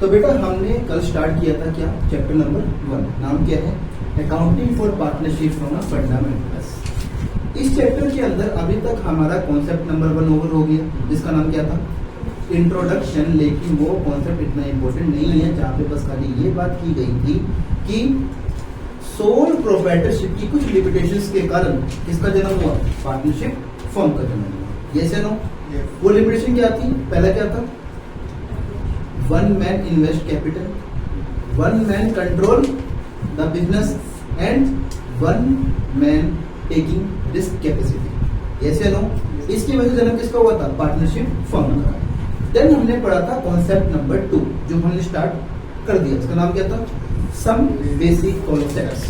तो बेटा हमने कल स्टार्ट किया था क्या, चैप्टर नंबर 1, नाम क्या है, accounting for partnership from fundamentals. इस चैप्टर के अंदर अभी तक हमारा कॉन्सेप्ट नंबर 1 ओवर हो गया, जिसका नाम क्या था, इंट्रोडक्शन। लेकिन वो कॉन्सेप्ट इतना इंपॉर्टेंट नहीं है, जहाँ पे बस खाली ये बात की गई थी कि सोल प्रोप्राइटरशिप की कुछ लिमिटेशंस के कारण किसका जन्म हुआ, पार्टनरशिप फर्म का जन्म हुआ। यस या नो? वो लिमिटेशन क्या थी, पहला क्या था, one man invest capital, one man control the business and one man taking risk capacity. Yes या नो? इसकी वजह से जन्म किसका हुआ था, पार्टनरशिप फर्म का। देन हमने पढ़ा था कॉन्सेप्ट नंबर 2, जो हमने स्टार्ट कर दिया, उसका नाम क्या था, सम बेसिक कॉन्सेप्ट्स।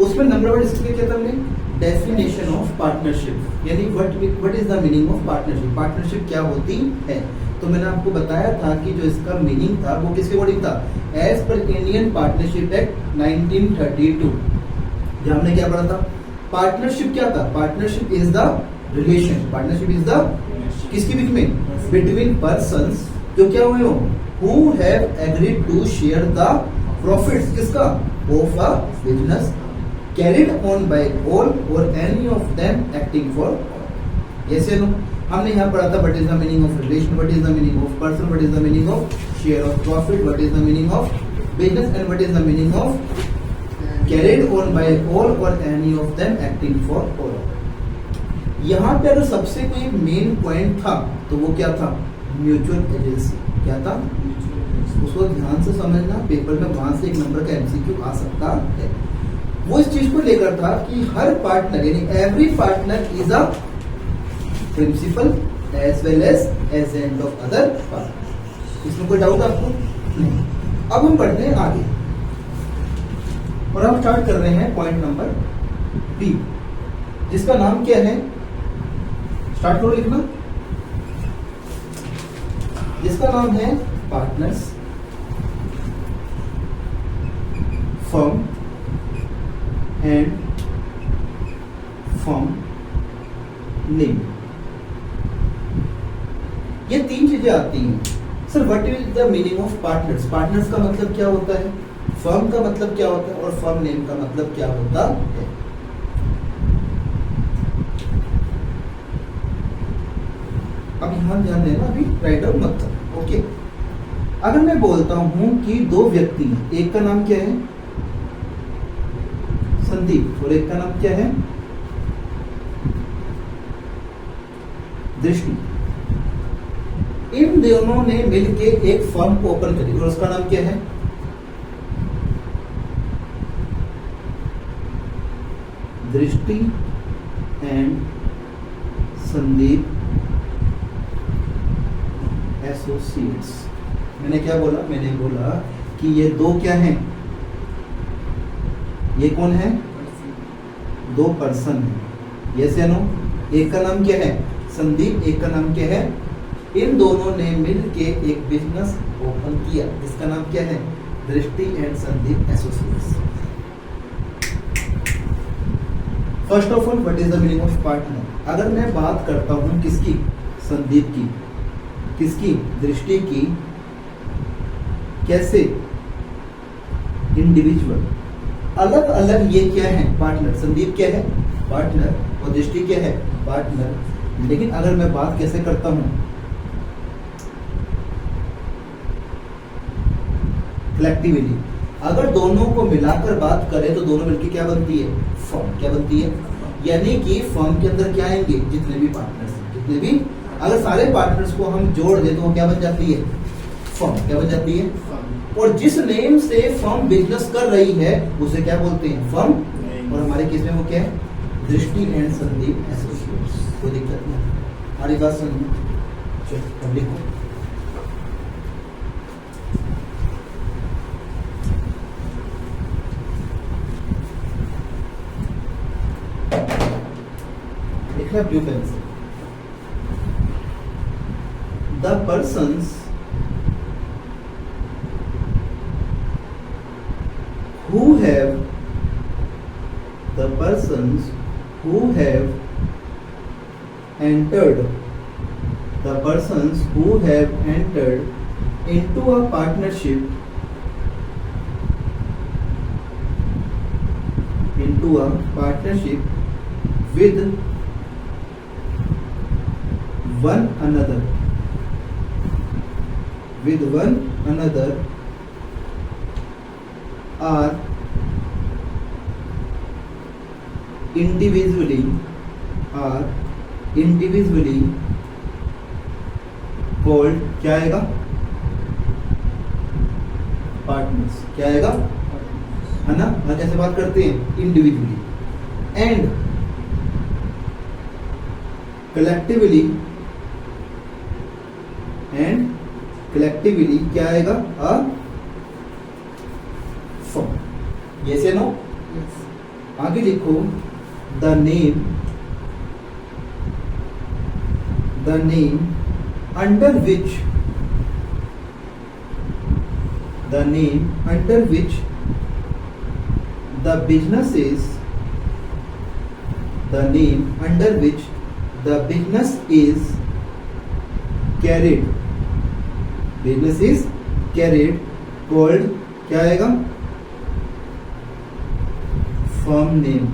उसमें नंबर 1 इसके क्या था हमने, डेफिनेशन ऑफ पार्टनरशिप, यानी what is the meaning of partnership, partnership क्या होती है। तो मैंने आपको बताया था कि जो इसका मीनिंग था वो किसके अकॉर्डिंग था, as per Indian partnership act 1932। जहां हमने क्या पढ़ा था, पार्टनरशिप क्या था, partnership is the relation, partnership is the किसके बीच में, बिटवीन पर्संस जो क्या हुए हो, who have agreed to share the profits किसका, of a business carried on by all or any of them acting for all. Yes या no? हमने यहाँ पढ़ा था what is the meaning of relation, what is the meaning of person, what is the meaning of share of profit, what is the meaning of business and what is the meaning of carried on by all or any of them acting for all. यहाँ पे अगर सबसे कोई main point था तो वो क्या था, म्यूचुअल एजेंसी। क्या था, उसको ध्यान से समझना, पेपर में वहां से एक नंबर का एमसीक्यू आ सकता है। वो इस चीज को लेकर था कि हर पार्टनर यानी every partner is a principal as well as agent of other partner. इसमें कोई डाउट आपको नहीं। अब हम बढ़ते हैं आगे और हम स्टार्ट कर रहे हैं पॉइंट नंबर बी, जिसका नाम क्या है, स्टार्ट करो लिखना, जिसका नाम है partners firm and firm name. ये 3 चीजें आती हैं। Sir what is the meaning of partners, partners का मतलब क्या होता है, फर्म का मतलब क्या होता है और फर्म नेम का मतलब क्या होता है। अब यहां ध्यान देना, अभी राइट डाउन मत करो, ओके। अगर मैं बोलता हूं कि 2 व्यक्ति, एक का नाम क्या है संदीप और एक का नाम क्या है दृष्टि, इन दोनों ने मिलके एक फर्म को ओपन करी और उसका नाम क्या है, दृष्टि एंड संदीप एसोसिएट्स। मैंने क्या बोला, मैंने बोला कि ये 2 क्या हैं, ये कौन है, 2 पर्सन है। यस या नो? एक का नाम क्या है संदीप, एक का नाम क्या है, इन दोनों ने मिलके एक बिजनेस ओपन किया जिसका नाम क्या है, दृष्टि and Sandeep associates. First of all what is the meaning of partner. अगर मैं बात करता हूं किसकी, संदीप की, किसकी, दृष्टि की, कैसे, इंडिविजुअल, अलग अलग ये क्या है, पार्टनर। संदीप क्या है, पार्टनर, और दृष्टि क्या है, पार्टनर। लेकिन अगर मैं बात कैसे करता हूं, कलेक्टिवली, अगर दोनों को मिलाकर बात करें तो दोनों मिलकर क्या बनती है, फर्म। क्या बनती है, यानी कि फर्म के अंदर क्या आएंगे, जितने भी पार्टनर्स, जितने भी, अगर सारे पार्टनर्स को हम जोड़ दें तो वो क्या बन जाती है, फर्म। क्या बन जाती है, और जिस नेम से फर्म बिजनेस कर रही है उसे क्या बोलते हैं, फर्म। और हमारे केस में वो क्या है, दृष्टि एंड संदीप एसोसिएट्स। कोई दिक्कत नहीं, हमारी बात सुनिए, चलो लिखो। लिखना ब्लू पेन से, the persons who have entered into a partnership with one another are individually called क्या आएगा? पार्टनर्स। क्या आएगा? है ना? हम कैसे बात करते हैं? इंडिविजुअली। एंड कलेक्टिवली क्या आएगा? A firm. यस या नो? आगे लिखो the name under which the business is carried called क्या आएगा? Firm name.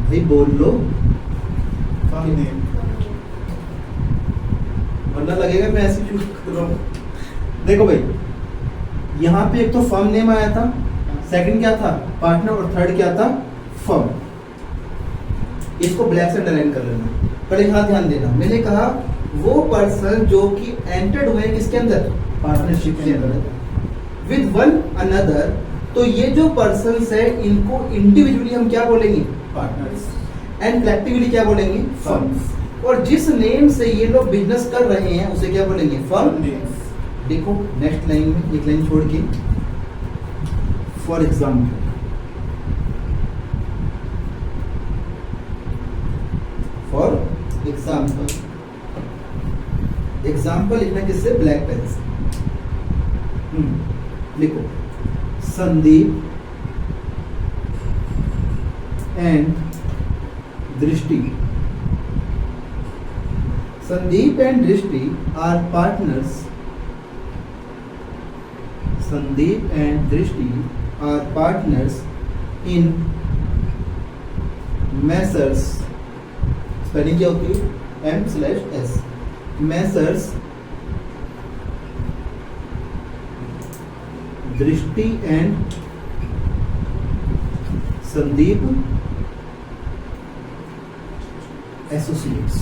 भाई बोल लो फर्म नेम, वरना लगेगा मैं ऐसे चूज कर रहा हूं। देखो भाई, यहां पे एक तो फर्म नेम आया था, सेकंड क्या था? पार्टनर, और थर्ड क्या था? फर्म। इसको ब्लैक से अंडरलाइन कर लेना। पर यहां ध्यान देना, मैंने कहा वो पर्सन जो कि एंटर्ड हुए किसके अंदर? पार्टनरशिप के अंदर विद वन अनदर। तो ये जो पर्सन है इनको इंडिविजुअली हम क्या बोलेंगे? पार्टनर्स। एंड कलेक्टिवली क्या बोलेंगे? फर्म्स। और जिस नेम से ये लोग बिजनेस कर रहे हैं उसे क्या बोलेंगे? फर्म। देखो नेक्स्ट लाइन में एक लाइन छोड़ के, फॉर एग्जाम्पल लिखना किससे? ब्लैक पेन से। लिखो संदीप एंड दृष्टि। Sandeep and Drishti are partners. In Messrs. Spelling क्या होती है? M/S. Messrs. दृष्टि एंड संदीप एसोसिएट्स।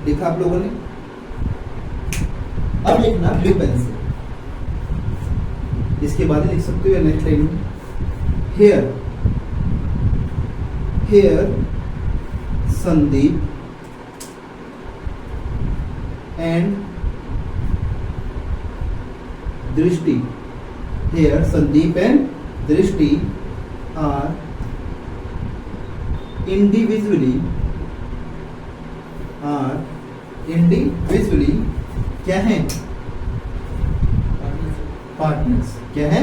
लिखा आप लोगों ने? अब लिखना ब्लू पेन से। इसके बाद लिख सकते हो नेक्स्ट लाइन में, हेयर संदीप एंड दृष्टि। हेयर संदीप एंड दृष्टि आर individually क्या है? पार्टनर्स। क्या है?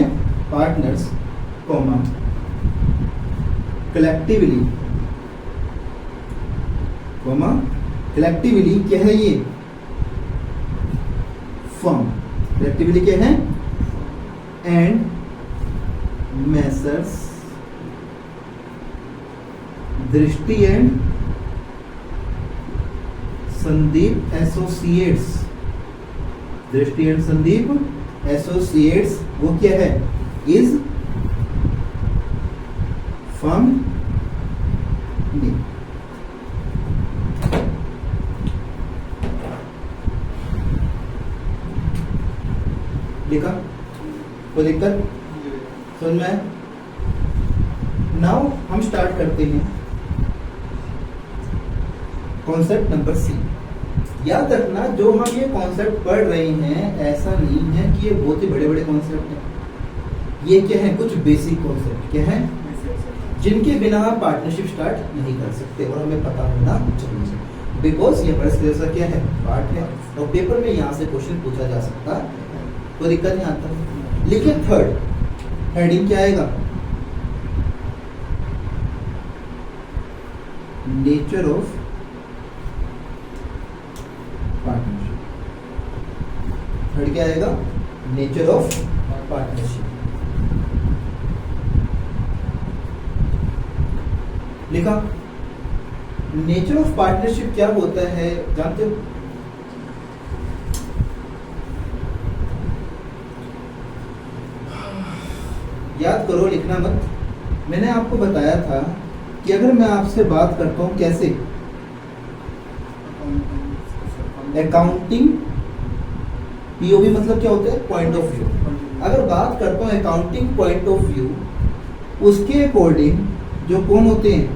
पार्टनर्स, कॉमा कलेक्टिवली क्या है? ये फर्म। कलेक्टिवली क्या है? एंड मेसर्स दृष्टि एंड संदीप एसोसिएट्स। दृष्टि एंड संदीप एसोसिएट्स वो क्या है? Is firm name. लिखा? कोई दिक्कत? समझ में? नाउ हम स्टार्ट करते हैं कॉन्सेप्ट नंबर सी। याद रखना जो हम ये कॉन्सेप्ट पढ़ रहे हैं ऐसा नहीं है कि ये बहुत ही बड़े बड़े कॉन्सेप्ट हैं। ये क्या है? कुछ बेसिक कॉन्सेप्ट। क्या है? जिनके बिना आप पार्टनरशिप स्टार्ट नहीं कर सकते और हमें पता होना चाहिए, बिकॉज ये बड़े जैसा क्या है? पार्ट है और पेपर में यहाँ से क्वेश्चन पूछा जा सकता है, कोई दिक्कत नहीं आता। लेकिन थर्ड हेडिंग क्या आएगा? Nature of partnership. फिर क्या आएगा, नेचर ऑफ पार्टनरशिप लिखा। नेचर ऑफ पार्टनरशिप क्या होता है जानते हो? याद करो, लिखना मत। मैंने आपको बताया था कि अगर मैं आपसे बात करता हूं कैसे, अकाउंटिंग, पीओवी मतलब क्या होता है, पॉइंट ऑफ व्यू। अगर बात करता हूं अकाउंटिंग पॉइंट ऑफ व्यू, उसके अकॉर्डिंग जो कौन होते हैं,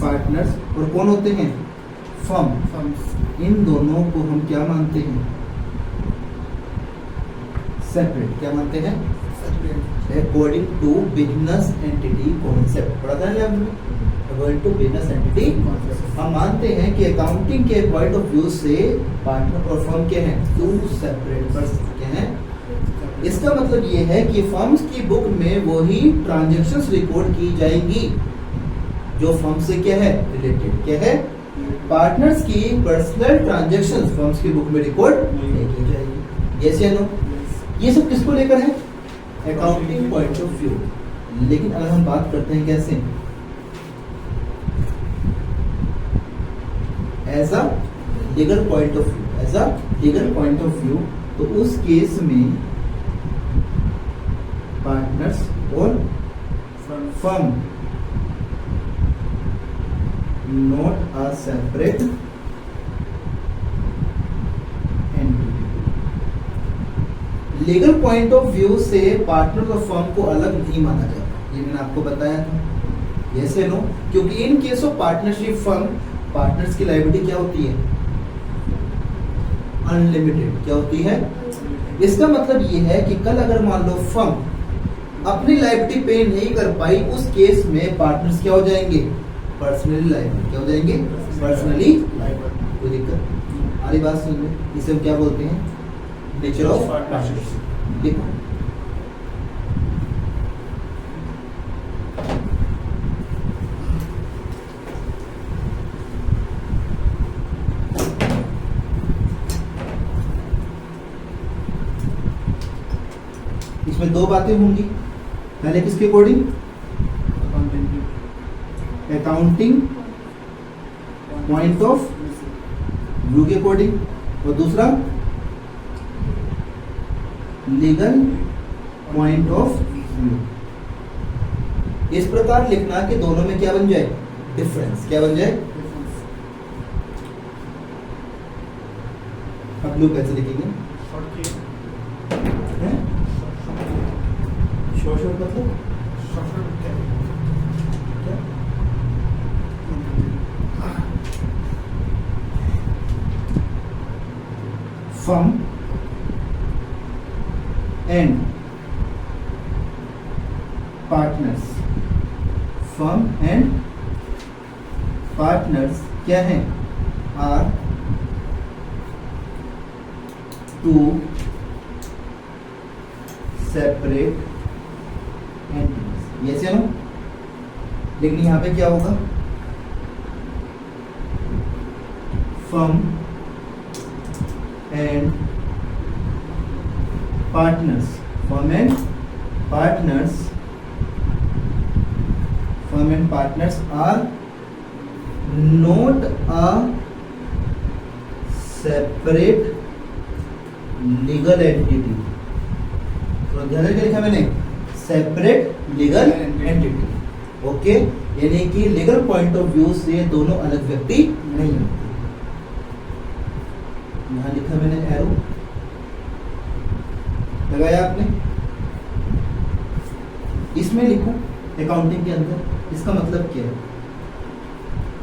पार्टनर्स, और कौन होते हैं, फर्म, इन दोनों को हम क्या मानते हैं, सेपरेट। क्या मानते हैं, according to business entity concept. पढ़ा था ना आपने, अकॉर्डिंग टू बिजनेस एंटिटी हम मानते हैं कि अकाउंटिंग के पॉइंट ऑफ व्यू से पार्टनर और फर्म के हैं टू सेपरेट पर्सन के हैं। इसका मतलब ये है कि फर्म्स की बुक में वही ट्रांजैक्शंस रिकॉर्ड की जाएंगी जो फर्म से क्या है, रिलेटेड। क्या है, पार्टनर्स की पर्सनल ट्रांजैक्शंस फर्म्स की बुक में रिकॉर्ड नहीं की जाएगी। यस या नो? ये सब किसको लेकर है, अकाउंटिंग पॉइंट ऑफ व्यू। लेकिन अगर हम बात करते हैं कैसे, as a legal point of view, as a legal point of view, तो उस केस में पार्टनर्स और firm not a separate entity. Legal point of view से पार्टनर और फर्म को अलग नहीं माना जाता, ये मैंने आपको बताया था। यस या नो? क्योंकि in case of partnership firm, partners की लायबिलिटी क्या होती है, अनलिमिटेड। क्या होती है? इसका मतलब ये है कि कल अगर मान लो फर्म अपनी लायबिलिटी पे नहीं कर पाई, उस केस में पार्टनर्स क्या हो जाएंगे, पर्सनली लायबल। क्या हो जाएंगे, पर्सनली लायबल। कोई दिक्कत? हमारी बात सुन लो, इसे हम क्या बोलते हैं, नेचर ऑफ पार्टनरशिप। देखो इसमें दो बातें होंगी। पहले किसके according, accounting point of view के अकॉर्डिंग, और दूसरा लीगल पॉइंट ऑफ व्यू। इस प्रकार लिखना कि दोनों में क्या बन जाए, डिफरेंस। क्या बन जाए? अब लोग कैसे लिखेंगे, शॉर्ट मतलब क्या? Firm and partners, firm and partners क्या हैं, are two separate entities. Yes या नो? लेकिन यहां पे क्या होगा, firm and partners, firm and partners, firm and partners are not a separate legal entity. तो ध्यान रखिए, लिखा मैंने सेपरेट लीगल एंटिटी। ओके, यानी कि लीगल पॉइंट ऑफ व्यू से दोनों अलग व्यक्ति नहीं होते। यहां लिखा मैंने एरो, लगाया आपने। इसमें लिखो अकाउंटिंग के अंदर, इसका मतलब क्या है,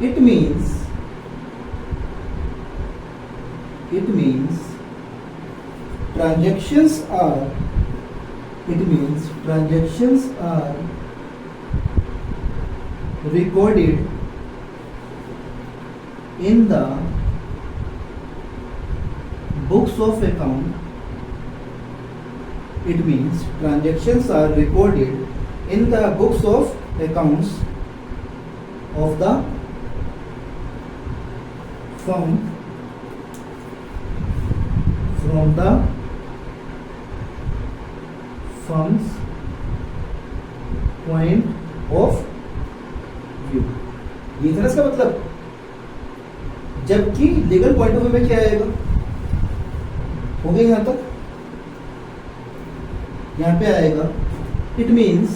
it means transactions are, it means transactions are recorded in the books of account. It means transactions are recorded in the books of accounts of the firm from the firms point of view, ये था ना इसका मतलब। जबकि legal point of view में क्या आएगा, हो गया यहां तक, यहां पे आएगा it means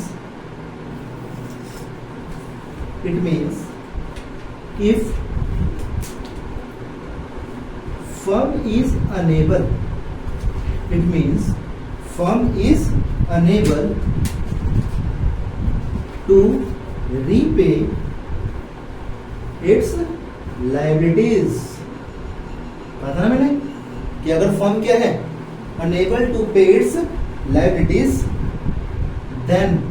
if firm is unable, it means firm is unable to repay its liabilities। कहा था ना मैंने कि अगर फर्म क्या है, unable to pay its liabilities, then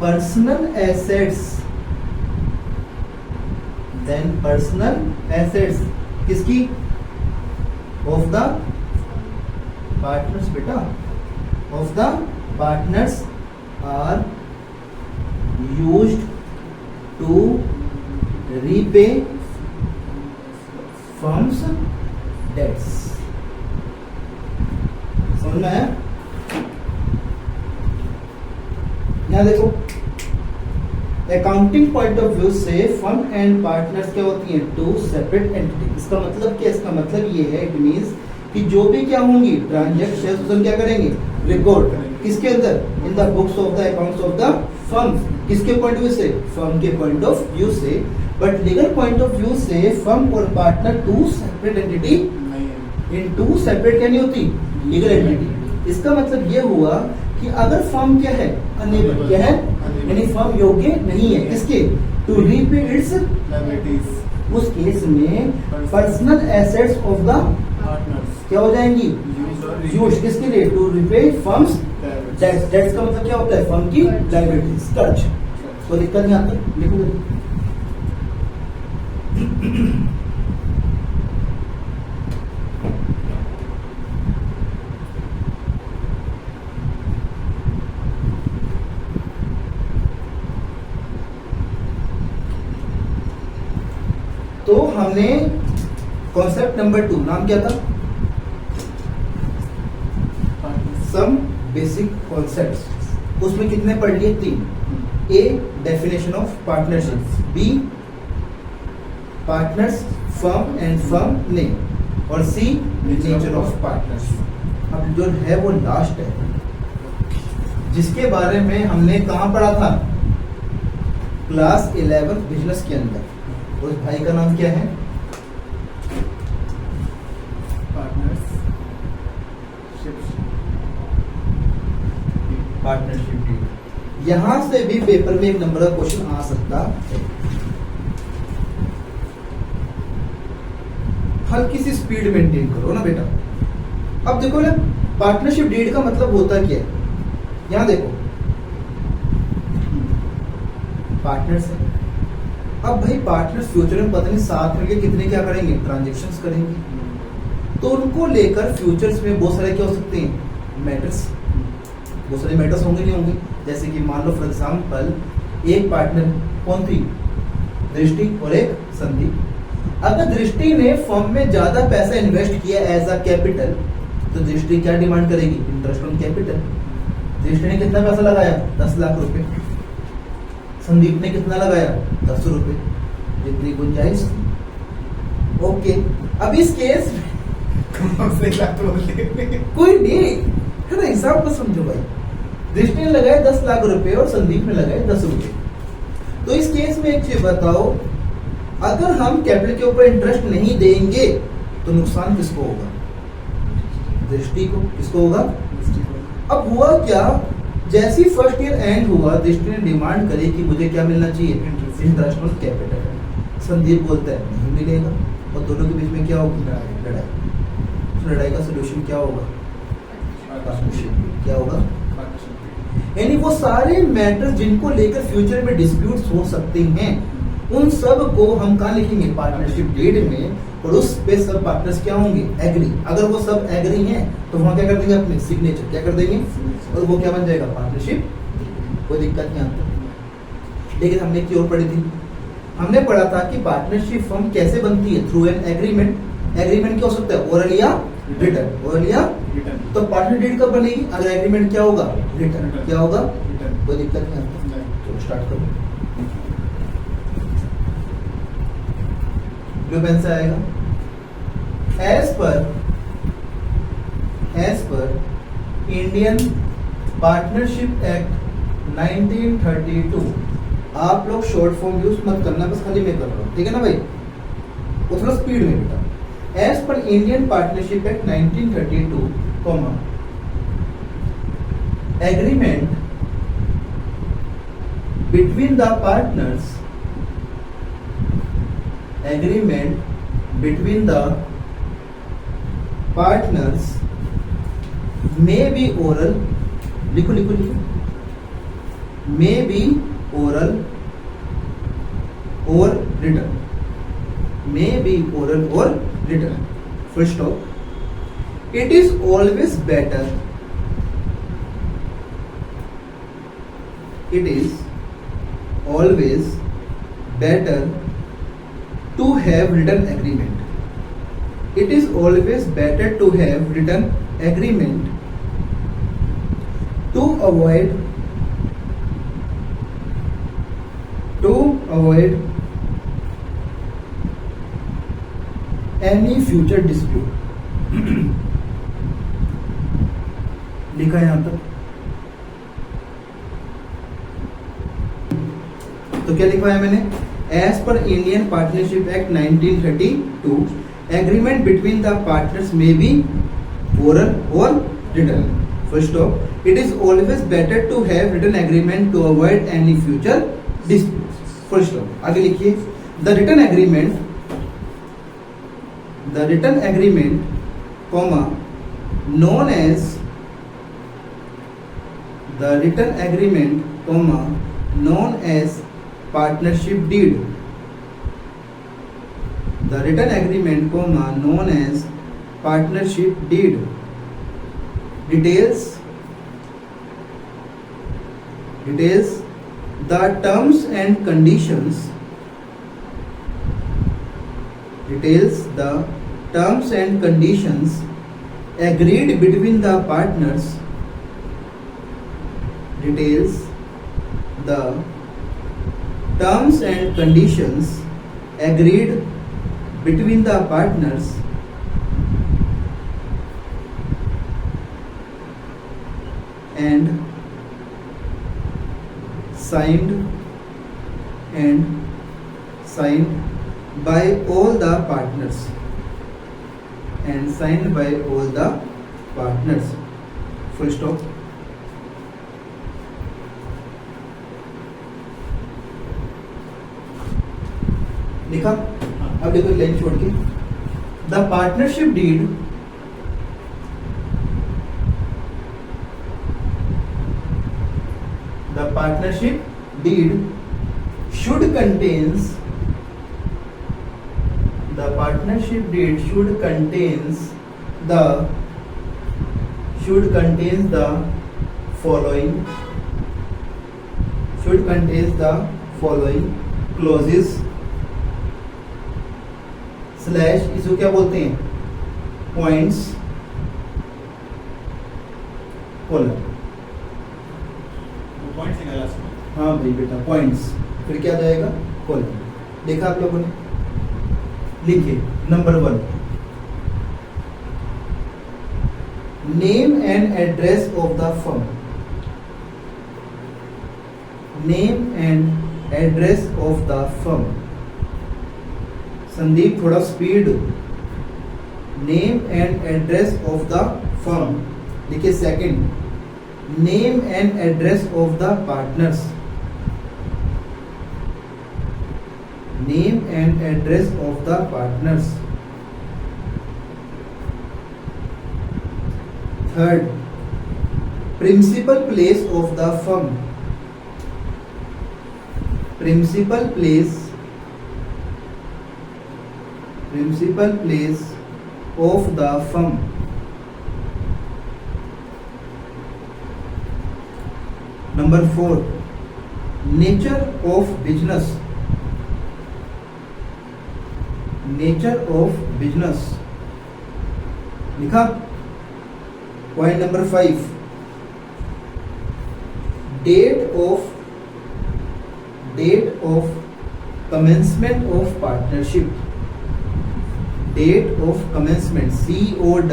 personal assets किसकी, ऑफ द पार्टनर्स, बेटा of the partners are used to repay firm's debts. समझ में आया? यहां देखो, अकाउंटिंग पॉइंट ऑफ व्यू से फर्म एंड पार्टनर्स क्या होती हैं, टू सेपरेट एंटिटी। इसका मतलब क्या, इसका मतलब ये है, इट मींस कि जो भी क्या होंगी ट्रांजैक्शंस हम क्या करेंगे, रिकॉर्ड किसके अंदर, in the books of the accounts of the firm. किसके पॉइंट ऑफ व्यू से, फर्म के पॉइंट ऑफ व्यू से। But legal point of view से फर्म और partner two separate entity, in two separate क्या नहीं होती, लीगल एंटिटी। इसका मतलब ये हुआ कि अगर फर्म क्या है, अनेबल क्या है, यानी फर्म योग्य नहीं है किसके, टू रीपे इट्स लायबिलिटीज, उस केस में personal assets of the partners क्या हो जाएंगी, यूज किसके लिए, to repay firm's debts. Debts का मतलब क्या होता है, फर्म की लायबिलिटीज, कर्ज। कोई दिक्कत नहीं आता, लिखो। तो हमने कॉन्सेप्ट नंबर 2 नाम क्या था, सम बेसिक कॉन्सेप्ट्स, उसमें कितने पढ़ लिए, 3। A definition of partnership, B partners firm and firm name, और सी नेचर ऑफ पार्टनरशिप। अब जो है वो लास्ट है, जिसके बारे में हमने कहां पढ़ा था, क्लास 11 बिजनेस के अंदर। उस भाई का नाम क्या है, पार्टनरशिप डीड। यहां से भी पेपर में एक नंबर का क्वेश्चन आ सकता है। हल्की सी स्पीड मेंटेन करो ना बेटा। अब देखो ना, पार्टनरशिप डीड का मतलब होता क्या है, यहां देखो पार्टनर्स है। अब भाई पार्टनर्स फ्यूचर में पता नहीं साथ मिलकर कितने क्या करेंगे, ट्रांजेक्शन्स करेंगे। तो उनको लेकर फ्यूचर्स में बहुत सारे क्या हो सकते हैं, मैटर्स, बहुत सारे मैटर्स होंगे नहीं होंगे। जैसे कि मान लो फॉर एग्जाम्पल, एक पार्टनर कौन थी, दृष्टि और एक संदीप। अगर दृष्टि ने फर्म में ज्यादा पैसा इन्वेस्ट किया एज अ कैपिटल, तो दृष्टि क्या डिमांड करेगी, इंटरेस्ट ऑन कैपिटल। दृष्टि ने कितना पैसा लगाया, 10 लाख रुपए। संदीप ने कितना लगाया, 10 रुपए, जितनी गुंजाइश थी। ओके, अब इस केस में कोई नहीं है ना, हिसाब को समझो भाई। दृष्टि ने लगाए 10 लाख रुपए और संदीप ने लगाए 10 रुपए। तो इस केस में एक चीज बताओ, अगर हम कैपिटल के ऊपर इंटरेस्ट नहीं देंगे तो नुकसान किसको होगा, दृष्टि को। किसको होगा, अब हुआ क्या, जैसी फर्स्ट ईयर एंड हुआ, दृष्टि ने डिमांड करी कि मुझे क्या मिलना चाहिए, इंटरेस्ट ऑन कैपिटल। संदीप बोलता है नहीं मिलेगा, और दोनों के बीच में क्या होगी, लड़ाई। तो लड़ाई का सोल्यूशन क्या होगा, पार्टनरशिप। क्या होगा, यानी वो सारे मैटर्स जिनको लेकर फ्यूचर में डिस्प्यूट्स हो सकते हैं, उन सब को हम कहाँ लिखेंगे, पार्टनरशिप डीड में। और उस पे सब पार्टनर्स क्या होंगे, एग्री। अगर वो सब एग्री हैं तो वहां क्या कर देंगे, अपने सिग्नेचर क्या कर देंगे, और वो क्या बन जाएगा, पार्टनरशिप। कोई दिक्कत नहीं आती। लेकिन हमने की और पढ़ी थी, हमने पढ़ा था कि पार्टनरशिप फर्म कैसे बनती है, थ्रू एन एग्रीमेंट। एग्रीमेंट क्या हो सकता है, ओरल या रिटन, ओरल या रिटर्न। तो पार्टनर डीड कब बनेगी, अगर एग्रीमेंट क्या होगा, रिटन, रिटन। क्या होगा, रिटर्न। कोई दिक्कत नहीं आता। तो स्टार्ट करो, ब्लू पेन से आएगा। As per Indian partnership act 1932, आप लोग शॉर्ट फॉर्म यूज मत करना, बस खाली मैं कर रहा हूं, ठीक है ना भाई, वो थोड़ा स्पीड में बेटा। As per Indian partnership act 1932, comma, agreement between the partners, agreement between the partners may be oral, लिखो लिखो लिखो, may be oral or written, may be oral or written, full stop। it is always better, it is always better to have written agreement, it is always better to have written agreement to avoid any future dispute। लिखा है यहां तक, तो क्या लिखवाया मैंने, As per Indian Partnership Act 1932, agreement between the partners may be oral or written. First off, it is always better to have written agreement to avoid any future disputes. First off, आगे लिखिए, the written agreement, comma, known as the written agreement, comma, known as partnership deed, the written agreement, comma, known as partnership deed, details the terms and conditions, agreed between the partners, terms and conditions agreed between the partners and signed by all the partners, full stop। लिखा, अब देखो line छोड़ के, the partnership deed should contains the following clauses slash, इसको क्या बोलते हैं, points, colon, हाँ भाई बेटा पॉइंट्स, फिर क्या जाएगा, कोलन। देखा आप लोगों ने, लिखिए number 1, name and address of the firm, name and address of the firm, Sandeep थोड़ा speed, name and address of the firm, देखिए second, name and address of the partners, name and address of the partners, third, principal place of the firm, principal place of the firm, number 4, nature of business, लिखा। Point number 5, date of commencement of partnership, date of commencement, CONNENCEMENT,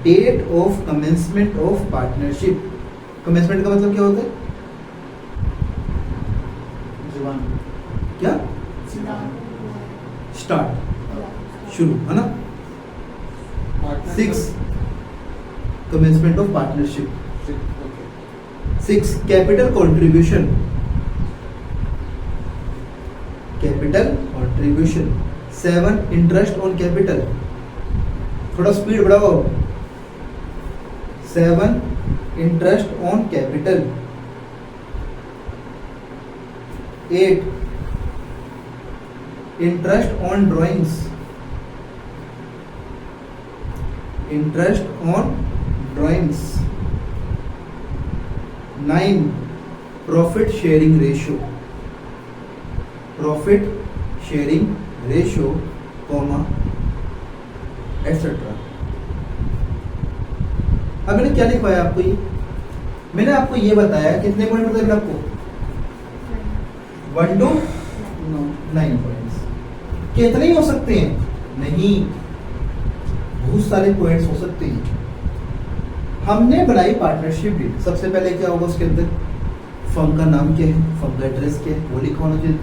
date of commencement of partnership. Commencement का मतलब क्या होता है? क्या? Start, शुरू, है ना। 6, commencement of partnership. 6, capital contribution, capital contribution. 7, interest on capital, थोड़ा स्पीड बढ़ाओ। 7, interest on capital. 8, interest on drawings, interest on drawings. 9, profit sharing ratio, profit sharing ratio, comma etcetera. अब मैंने क्या लिखवाया आपको? ये मैंने आपको ये बताया, कितने पॉइंट बताए आपको? 1 to 9 पॉइंट्स। कितने ही हो सकते हैं? नहीं, बहुत सारे पॉइंट्स हो सकते हैं। हमने बनाई पार्टनरशिप डीड। सबसे पहले क्या होगा उसके अंदर? फर्म का नाम क्या है, फर्म का एड्रेस क्या है, वो लिखा होना चाहिए।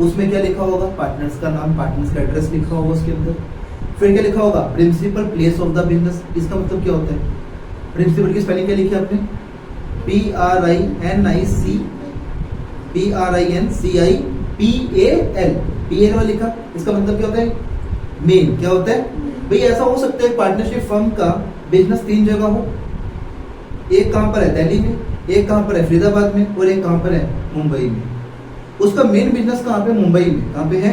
उसमें क्या लिखा होगा? पार्टनर्स का नाम, पार्टनर्स का एड्रेस लिखा होगा उसके अंदर। फिर क्या लिखा होगा? Principal place of the business. इसका मतलब क्या होता है? प्रिंसिपल की स्पेलिंग क्या लिखी आपने? PRINCIPAL, PAL वाला लिखा। इसका मतलब क्या होता है? मेन। क्या होता है भाई? ऐसा हो सकता है पार्टनरशिप फर्म का बिजनेस 3 जगह हो। एक कहां पर है? दिल्ली में, एक कहां पर है? फरीदाबाद में, और एक कहां पर है? मुंबई में। उसका मेन बिजनेस कहां पे? मुंबई में। कहां पे है?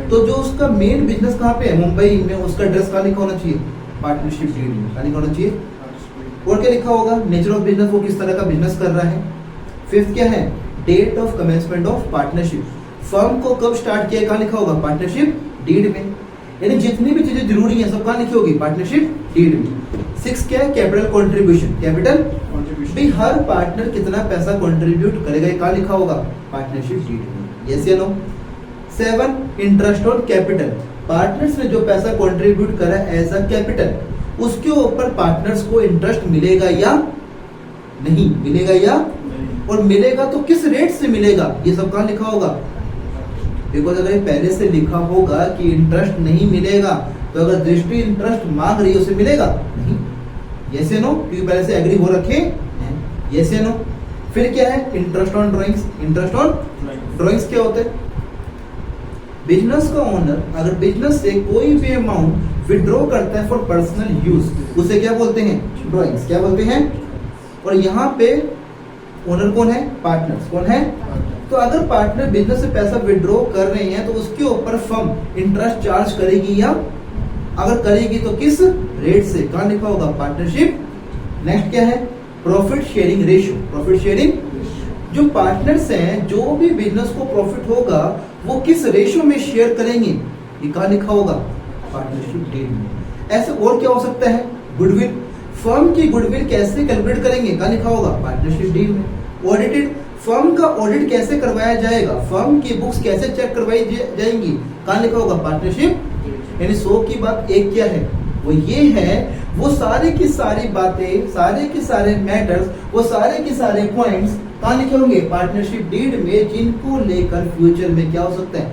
तो जो उसका मेन बिजनेस कहां पे है? मुंबई में। उसका एड्रेस कहां लिखा होना चाहिए? पार्टनरशिप डीड में। कहां लिखा होना चाहिए? और क्या लिखा होगा? नेचर ऑफ बिजनेस, वो किस तरह का बिजनेस कर रहा है। 5th क्या है? Date of commencement of partnership, firm को कब स्टार्ट किया, कहां लिखा होगा? पार्टनरशिप डीड में। यानी जितनी भी चीजें जरूरी है सब कहां लिखी होगी? पार्टनरशिप डीड में। 6 क्या है? कैपिटल कंट्रीब्यूशन, कैपिटल भी हर पार्टनर कितना पैसा कंट्रीब्यूट करेगा, ये कहां लिखा होगा? पार्टनरशिप डीड में। यस या no? 7, interest on capital, partners ने जो पैसा कंट्रीब्यूट करा एज अ कैपिटल, उसके ऊपर पार्टनर्स को इंटरेस्ट मिलेगा या नहीं मिलेगा, या और मिलेगा तो किस रेट से मिलेगा, ये सब कहां लिखा होगा? बिकॉज अगर पहले से लिखा होगा कि इंटरेस्ट नहीं मिलेगा, तो अगर दृष्टि इंटरेस्ट मांग रही है उसे मिलेगा नहीं। यस या नो? क्योंकि पहले से एग्री हो रखे हैं। यस या नो? फिर क्या है? Interest on drawings, interest on drawings क्या होता है? बिजनेस का ओनर अगर बिजनेस से कोई भी अमाउंट विड्रॉ करता है फॉर पर्सनल यूज, उसे क्या बोलते हैं? ड्राइंग्स। क्या बोलते हैं? और यहाँ पे ओनर कौन है? पार्टनर्स। कौन है? तो अगर पार्टनर बिजनेस से पैसा विड्रॉ कर रहे हैं तो उसके ऊपर फर्म इंटरेस्ट चार्ज करेगी, या अगर करेगी तो किस रेट से, कहां लिखा होगा? पार्टनरशिप। नेक्स्ट क्या है? Profit sharing ratio, profit sharing. जो पार्टनर्स हैं, जो भी बिजनेस को प्रॉफिट होगा वो किस रेशियो में शेयर करेंगे, ये कहां लिखा होगा? पार्टनरशिप डीड में। ऐसे और क्या हो सकता है? गुडविल, फर्म की गुडविल कैसे कैलकुलेट करेंगे, कहां लिखा होगा? पार्टनरशिप डीड में। ऑडिटेड, फर्म का ऑडिट कैसे करवाया जाएगा, फर्म की बुक्स कैसे चेक करवाई जाएंगी, कहां लिखा होगा? पार्टनरशिप। यानी 100 की बात एक क्या है? वो ये है, वो सारे की सारी बातें, सारे के सारे मैटर्स, वो सारे के सारे पॉइंट्स कहां लिखे होंगे? पार्टनरशिप डीड में, जिनको लेकर फ्यूचर में क्या हो सकता है?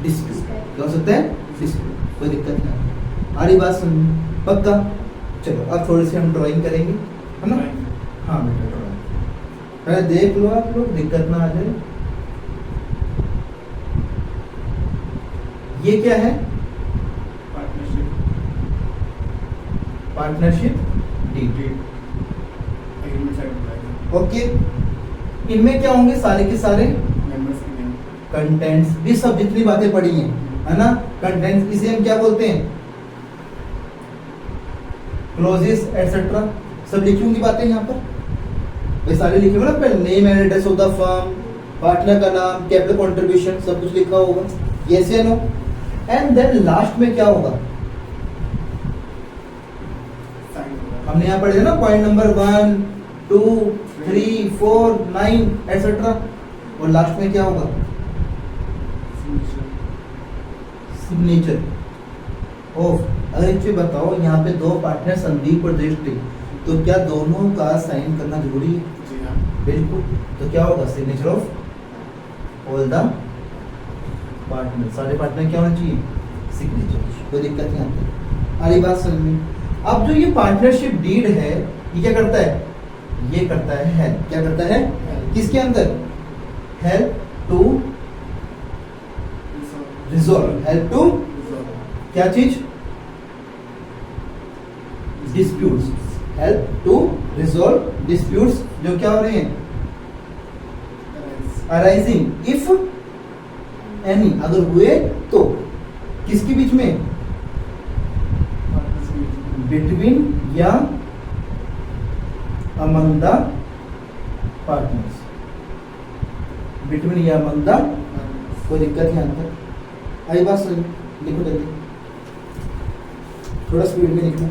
डिस्प्यूट। क्या हो सकता है? डिस्प्यूट। कोई दिक्कत नहीं। आ रही बात सुन? पक्का? चलो अब थोड़ी सी हम ड्राइंग करेंगे, है ना? हाँ बेटा ड्राइंग पहले देख लो आप लोग, दिक्कत ना आ जाए। ये क्या है? Partnership deed. ओके, इनमें क्या होंगे? सारे के सारे कंटेंट्स भी, सब जितनी बातें पढ़ी हैं, है ना? कंटेंट्स, इसे हम क्या बोलते हैं? क्लोजेस एटसेट्रा, सब लिखी होंगी बातें यहाँ पर। ये सारे लिखे होंगे ना पहले, name and address of the firm, partner का नाम, कैपिटल कंट्रीब्यूशन, सब कुछ लिखा होगा। यस या नो? एंड देन लास्ट में क्या होगा, हमने यहाँ पढ़े ना पॉइंट नंबर 1, 2, 3, 4, 9 एटसेट्रा, और लास्ट में क्या होगा, सिग्नेचर ऑफ। अगर एक चीज बताओ, यहाँ पे दो पार्टनर संदीप और दृष्टि, तो क्या दोनों का साइन करना जरूरी है? जी हाँ। बिल्कुल। तो क्या होगा, signature of all the partner, सारे पार्टनर क्या होना चाहिए, सिग्नेचर, कोई दिक्कत नहीं आती। आरी बात समझ में। अब जो ये पार्टनरशिप डीड है, ये क्या करता है, ये करता है हेल्प, क्या करता है, किसके अंदर, help to resolve, help to क्या चीज, disputes, help to resolve disputes जो क्या हो रहे हैं, अराइजिंग इफ एनी, अगर हुए तो, किसके बीच में, बिटवीन या अमंग द पार्टनर्स, बिटवीन या अमंग द, कोई दिक्कत नहीं आता। आई बात समझ, लिखो जल्दी, थोड़ा स्पीड में लिखना।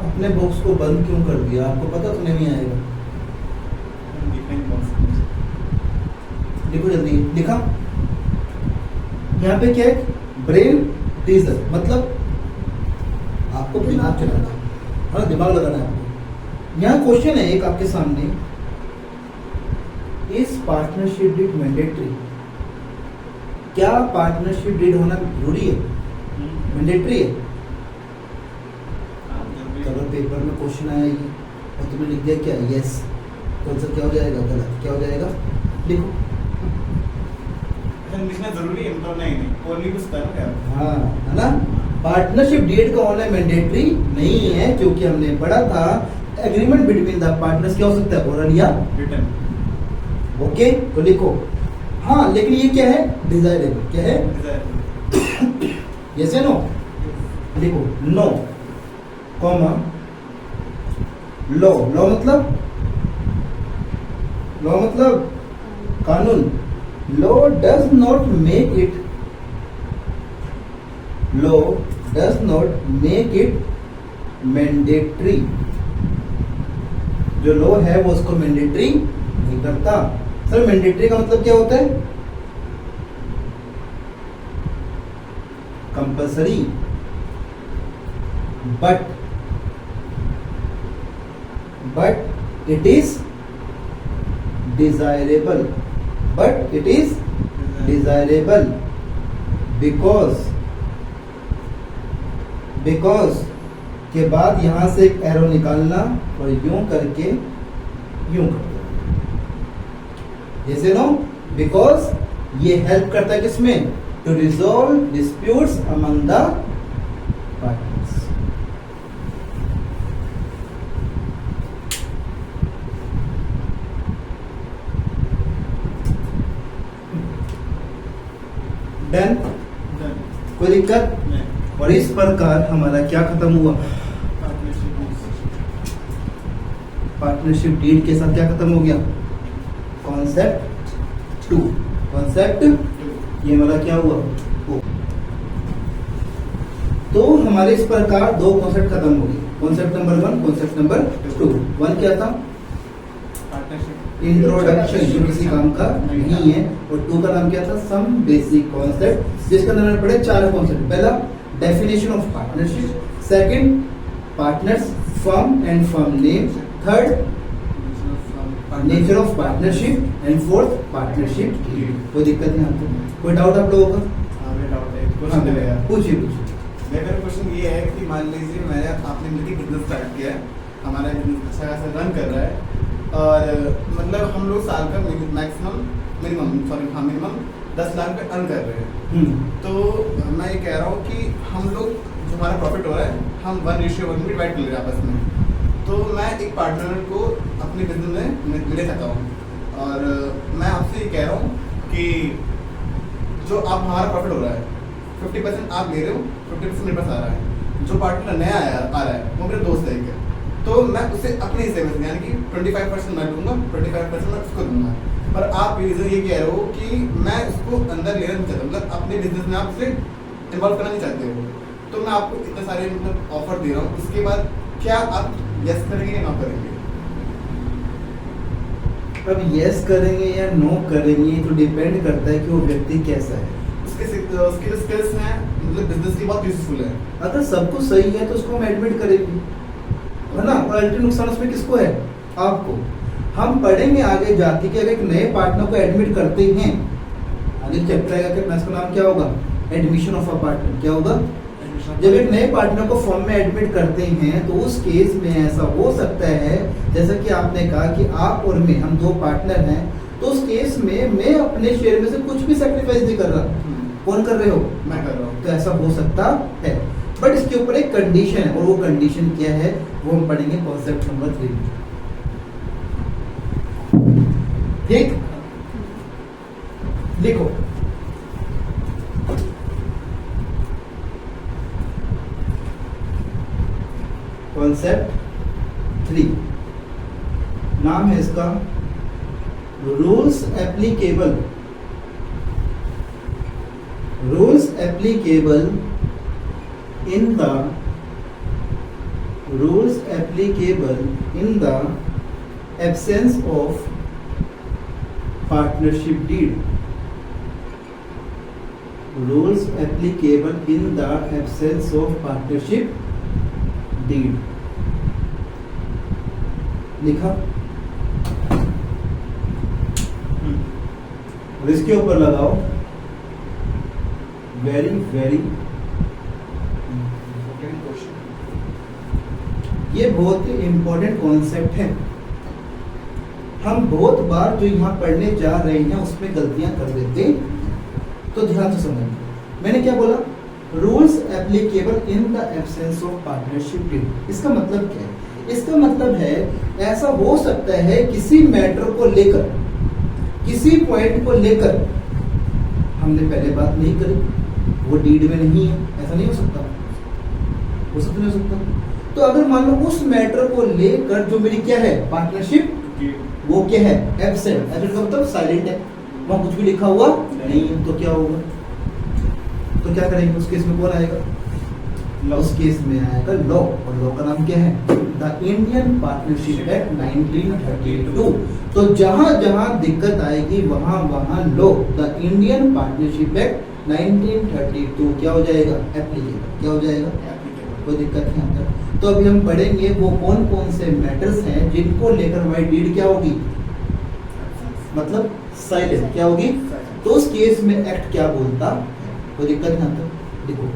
अपने बॉक्स को बंद क्यों कर दिया, आपको पता तो नहीं आएगा, लिखो जल्दी, लिखा। यहाँ पे क्या है, ब्रेन टीजर, मतलब आपको दिमाग चलाना, हाँ दिमाग लगाना है आपको। यहाँ क्वेश्चन है एक आपके सामने, इस पार्टनरशिप डीड मैंडेटरी, क्या पार्टनरशिप डीड होना जरूरी है, मैंडेटरी है? अगर पेपर में क्वेश्चन आया ये और तुमने लिख दिया क्या, यस, तो आंसर क्या हो जाएगा, गलत, क्या हो जाएगा, लिखो। लिखना जरूरी है, मतलब नहीं और नहीं पूछता है क्या? हाँ, है ना। पार्टनरशिप डीड का होना मैंडेटरी नहीं है, क्योंकि हमने पढ़ा था एग्रीमेंट बिटवीन द पार्टनर्स क्या हो सकता है, ओरल या रिटन। ओके, तो लिखो। हाँ, लेकिन ये क्या है, डिजायरेबल, क्या है, यस या नो, लिखो नो, कॉमा लॉ, लॉ मतलब कानून, law does not make it mandatory, जो लॉ है वो उसको मैंडेटरी नहीं करता। सर मैंडेटरी का मतलब क्या होता है, compulsory, but it is desirable, because के बाद यहां से एक एरो निकालना और यूं करके यूं कर देना, जैसे नो, बिकॉज ये हेल्प करता है किसमें, to resolve disputes among the partners. Done, कोई दिक्कत? और इस प्रकार हमारा क्या खत्म हुआ, पार्टनरशिप डीड के साथ क्या खत्म हो गया, कॉन्सेप्ट 2, ये हमारा क्या हुआ, तो हमारे इस प्रकार दो कॉन्सेप्ट खत्म हो गए, कॉन्सेप्ट नंबर 1, कॉन्सेप्ट नंबर 2। 1 क्या था, इंट्रोडक्शन, जो किसी काम का नहीं है, और 2 का नाम क्या था, सम बेसिक कॉन्सेप्ट, जिसका नाम पड़े 4 कॉन्सेप्ट। पहला definition of partnership, second partners, firm and firm name, third nature of partnership and fourth partnership deed. कोई दिक्कत नहीं आपको? कोई डाउट आप लोगों का? हाँ मेरा डाउट है, क्वेश्चन दे यार। पूछिए पूछिए। मेरा क्वेश्चन ये है कि मान लीजिए मैंने आपने मिलकर बिजनेस स्टार्ट किया है, हमारा बिजनेस अच्छा खासा रन कर रहा है और मतलब हम लोग साल का मिनिमम 10 लाख पे अर्न कर रहे हैं। तो मैं ये कह रहा हूँ कि हम लोग जो हमारा प्रॉफिट हो रहा है हम 1:1 में डिवाइड कर ले रहे हैं आपस में। तो मैं एक पार्टनर को अपने बिजनेस में ले सकता हूँ और मैं आपसे ये कह रहा हूँ कि जो आप हमारा प्रॉफिट हो रहा है 50% आप ले रहे हो, 50% मेरे पास आ रहा है। जो पार्टनर नया आ रहा है वो मेरा दोस्त है एक, तो मैं उसे अपने हिस्से में यानी कि 25% मैं लूँगा, 25% मैं उसको दूंगा। पर आप रीजन ये कह रहे हो कि मैं उसको अंदर लेना नहीं चाहता, मतलब अपने बिजनेस में आप उसे इन्वॉल्व करना नहीं चाहते हो। तो मैं आपको इतने सारे मतलब ऑफर दे रहा हूँ, उसके बाद क्या आप यस करेंगे या नो करेंगे? अब यस करेंगे या नो करेंगे तो डिपेंड करता है कि वो व्यक्ति कैसा है, उसके जो स्किल्स हैं मतलब बिजनेस की बहुत यूजफुल है। अगर सब कुछ सही है तो उसको हम एडमिट करेंगे, है ना। और अल्टीमेट नुकसान उसमें किसको है? आपको। हम पढ़ेंगे आगे जाके कि अगर एक नए पार्टनर को एडमिट करते हैं, आगे चैप्टर आएगा कि इसका नाम क्या होगा? Admission of a partner. क्या होगा? जब एक नए पार्टनर को फॉर्म में एडमिट करते हैं तो उस केस में ऐसा हो सकता है, जैसा कि आपने कहा कि आप और मैं, हम दो पार्टनर हैं, तो उस केस में मैं अपने शेयर में से कुछ भी सैक्रिफाइस नहीं कर रहा। कौन कर रहे हो? मैं कर रहा हूँ। तो ऐसा हो सकता है, बट इसके ऊपर एक कंडीशन है, और वो कंडीशन क्या है वो हम पढ़ेंगे कॉन्सेप्ट नंबर 3 में। ठीक, लिखो। कॉन्सेप्ट 3 नाम है इसका rules applicable in the absence of partnership deed. Rules applicable in the absence of partnership deed. लिखा। और इसके ऊपर लगाओ वेरी ये बहुत ही इंपॉर्टेंट कॉन्सेप्ट है। हम बहुत बार जो यहाँ पढ़ने जा रहे हैं उसमें गलतियां कर देते, तो ध्यान से समझिए। मैंने क्या बोला? Rules applicable in the absence of partnership deed. इसका मतलब क्या है? इसका मतलब है ऐसा हो सकता है किसी मैटर को लेकर, किसी पॉइंट को लेकर हमने पहले बात नहीं करी, वो डीड में नहीं है, ऐसा नहीं हो सकता? हो सकता नहीं हो सकता? तो अगर मान लो उस मैटर को लेकर जो मेरी क्या है पार्टनरशिप, वो क्या है? एब्सेंट। एब्सेंट का मतलब साइलेंट है, वहां कुछ भी लिखा हुआ नहीं है, तो क्या होगा? तो क्या करेंगे उस केस में? कौन आएगा? उस केस में आएगा लॉ, और लॉ का नाम क्या है? The Indian partnership act 1932। तो जहां जहां दिक्कत आएगी वहां वहां law the Indian partnership act 1932 क्या हो जाएगा? एप्लीकेबल। क्या हो जाएगा? कोई दिक्कत नहीं आता। तो अभी हम पढ़ेंगे वो कौन कौन से मैटर्स हैं जिनको लेकर हमारी डीड क्या होगी? मतलब साइलेंट। क्या होगी? तो उस केस में एक्ट क्या बोलता? कोई दिक्कत नहीं आता। देखो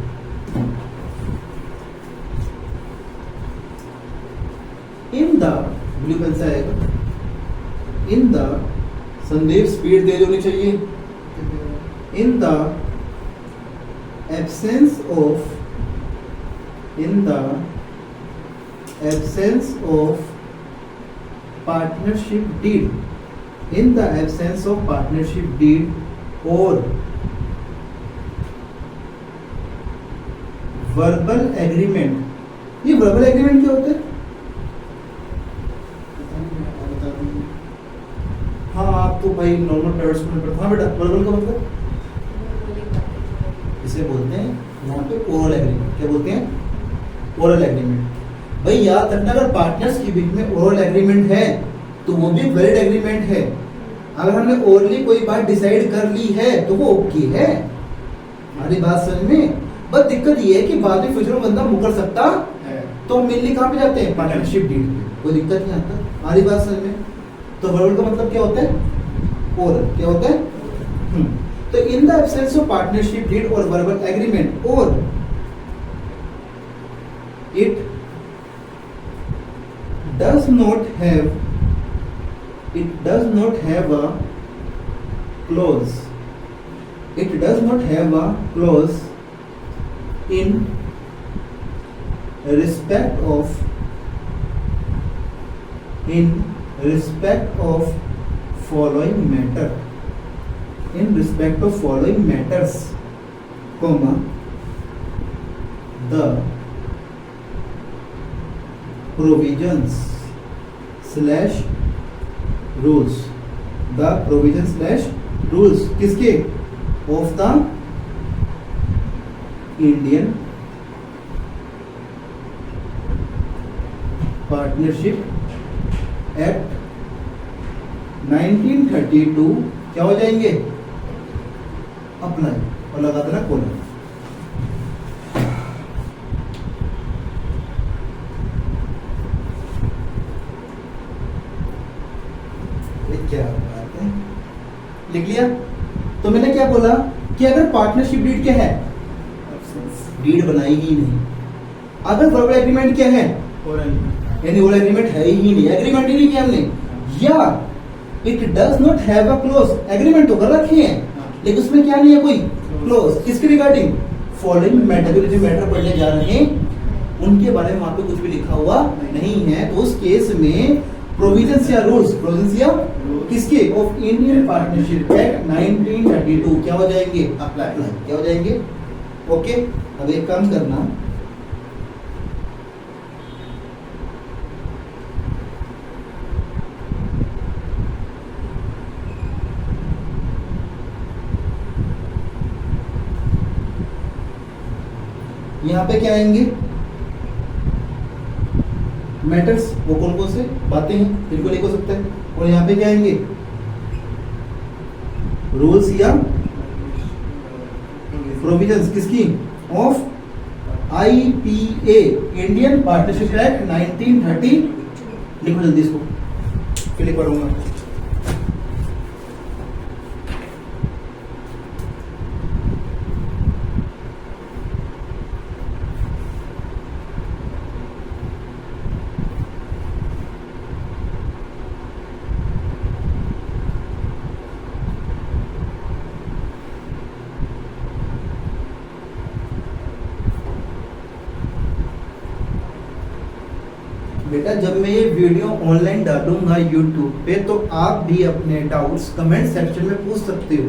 इन द ब्लू पेन से आएगा, इन द संदीप स्पीड दे होनी चाहिए। इन the absence of partnership deed, in the absence of partnership deed or verbal agreement। ये verbal agreement क्या होता है? हाँ आप तो भाई नॉर्मल प्राइवेट स्कूल में पढ़ते। हाँ बेटा, वर्बल का मतलब इसे बोलते हैं यहाँ पे ओरल एग्रीमेंट। क्या बोलते हैं? Oral agreement. भाई याद रखना, अगर पार्टनर्स के बीच में ओरल एग्रीमेंट है तो वो भी वैलिड एग्रीमेंट है। अगर हमने ओरली कोई बात डिसाइड कर ली है तो वो ओके है। हमारी बात समझ में? बस दिक्कत ये है कि बाद में फ्यूचर में बंदा मुकर सकता है, तो मेनली कहाँ पे जाते हैं? पार्टनरशिप डीड पे। कोई दिक्कत नहीं आता। हमारी बात समझ में? तो वर्बल का मतलब क्या होता है? ओरल। क्या होता है? तो in the absence of partnership deed और वर्बल एग्रीमेंट और it does not have a clause in respect of following matters, comma, the provisions slash rules किसके? of the Indian Partnership Act 1932 क्या हो जाएंगे? अप्लाई, और लगा देना कोलन। क्या बात है, लिख लिया? तो मैंने क्या बोला कि अगर पार्टनरशिप डीड क्या है? डीड बनाई ही नहीं। अगर वर्बल एग्रीमेंट क्या है? यानी वो एग्रीमेंट है ही नहीं, एग्रीमेंट ही नहीं किया हमने, या it does not have a close, agreement तो कर रखे हैं लेकिन उसमें क्या नहीं है कोई क्लोज, किसके रिगार्डिंग? फॉलोइंग मैटर, जो मैटर पढ़ने जा रहे हैं उनके बारे में वहां पे कुछ भी लिखा हुआ नहीं है। तो उस केस में प्रोविजंस या रूल्स किसके? ऑफ इंडियन पार्टनरशिप एक्ट 1932 क्या हो जाएंगे? अप्लाई। क्या हो जाएंगे? ओके। अब एक काम करना, यहां पे क्या आएंगे? मैटर्स, वो कौन कौन से बातें हैं जिनको लिख हो सकता है, और यहाँ पे क्या आएंगे? रूल्स या प्रोविजंस किसकी? Of IPA, Indian partnership act 1930। लिखो जल्दी इसको, फिर लिख पढ़ूंगा। बेटा जब मैं ये वीडियो ऑनलाइन डालूंगा YouTube पे तो आप भी अपने डाउट्स कमेंट सेक्शन में पूछ सकते हो,